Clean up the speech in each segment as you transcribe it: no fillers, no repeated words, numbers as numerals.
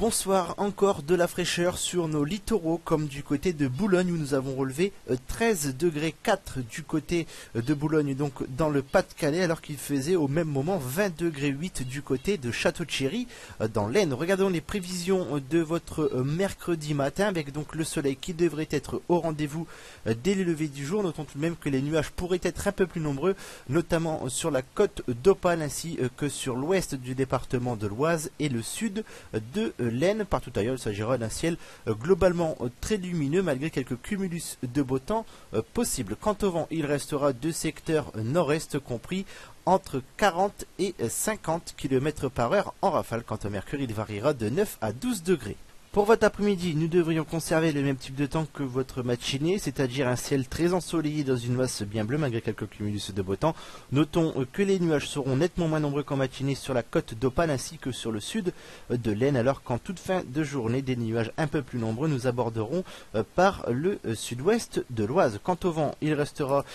Bonsoir, encore de la fraîcheur sur nos littoraux comme du côté de Boulogne où nous avons relevé 13 degrés 4 du côté de Boulogne, donc dans le Pas-de-Calais, alors qu'il faisait au même moment 20 degrés 8 du côté de Château-Thierry dans l'Aisne. Regardons les prévisions de votre mercredi matin avec donc le soleil qui devrait être au rendez-vous dès le lever du jour. Notons tout de même que les nuages pourraient être un peu plus nombreux, notamment sur la côte d'Opale ainsi que sur l'ouest du département de l'Oise et le sud de l'Aisne. Partout ailleurs, il s'agira d'un ciel globalement très lumineux malgré quelques cumulus de beau temps possibles. Quant au vent, il restera deux secteurs nord-est compris entre 40 et 50 km par heure en rafale. Quant au mercure, il variera de 9 à 12 degrés. Pour votre après-midi, nous devrions conserver le même type de temps que votre matinée, c'est-à-dire un ciel très ensoleillé dans une masse bien bleue malgré quelques cumulus de beau temps. Notons que les nuages seront nettement moins nombreux qu'en matinée sur la côte d'Opale ainsi que sur le sud de l'Aisne, alors qu'en toute fin de journée, des nuages un peu plus nombreux nous aborderont par le sud-ouest de l'Oise. Quant au vent, il restera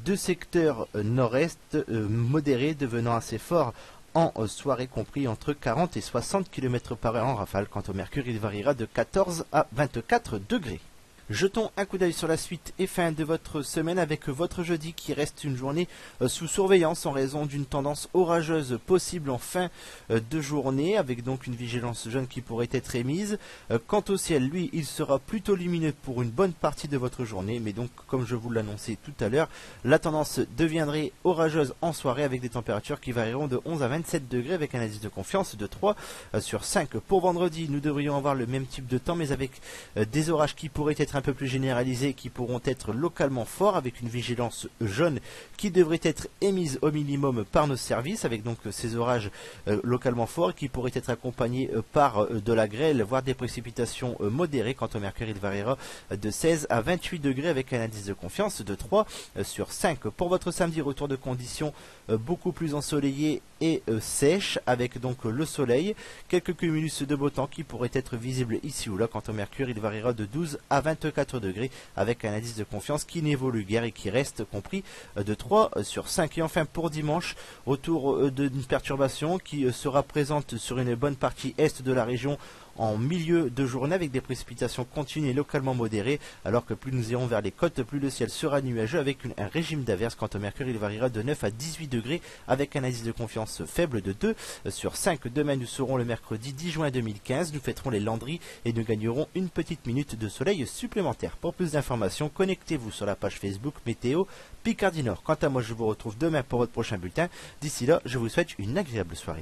deux secteurs nord-est modérés devenant assez forts en soirée compris entre 40 et 60 km par heure en rafale. Quant au mercure, il variera de 14 à 24 degrés. Jetons un coup d'œil sur la suite et fin de votre semaine avec votre jeudi qui reste une journée sous surveillance en raison d'une tendance orageuse possible en fin de journée avec donc une vigilance jaune qui pourrait être émise. Quant au ciel, lui, il sera plutôt lumineux pour une bonne partie de votre journée, mais donc comme je vous l'annonçais tout à l'heure, la tendance deviendrait orageuse en soirée avec des températures qui varieront de 11 à 27 degrés avec un indice de confiance de 3 sur 5. Pour vendredi, nous devrions avoir le même type de temps mais avec des orages qui pourraient être un peu plus généralisés, qui pourront être localement forts avec une vigilance jaune qui devrait être émise au minimum par nos services avec donc ces orages localement forts qui pourraient être accompagnés par de la grêle voire des précipitations modérées. Quant au mercure, il variera de 16 à 28 degrés avec un indice de confiance de 3 sur 5. Pour votre samedi, retour de conditions beaucoup plus ensoleillées et sèches avec donc le soleil, quelques cumulus de beau temps qui pourraient être visibles ici ou là. Quant au mercure, il variera de 12 à 24 degrés avec un indice de confiance qui n'évolue guère et qui reste compris de 3 sur 5. Et enfin pour dimanche, retour d'une perturbation qui sera présente sur une bonne partie est de la région en milieu de journée avec des précipitations continues et localement modérées, alors que plus nous irons vers les côtes, plus le ciel sera nuageux avec un régime d'averse. Quant au mercure, il variera de 9 à 18 degrés avec un indice de confiance faible de 2 sur 5. Demain, nous serons le mercredi 10 juin 2015, nous fêterons les Landry et nous gagnerons une petite minute de soleil supplémentaire. Pour plus d'informations, connectez-vous sur la page Facebook Météo Picardie Nord. Quant à moi, je vous retrouve demain pour votre prochain bulletin. D'ici là, je vous souhaite une agréable soirée.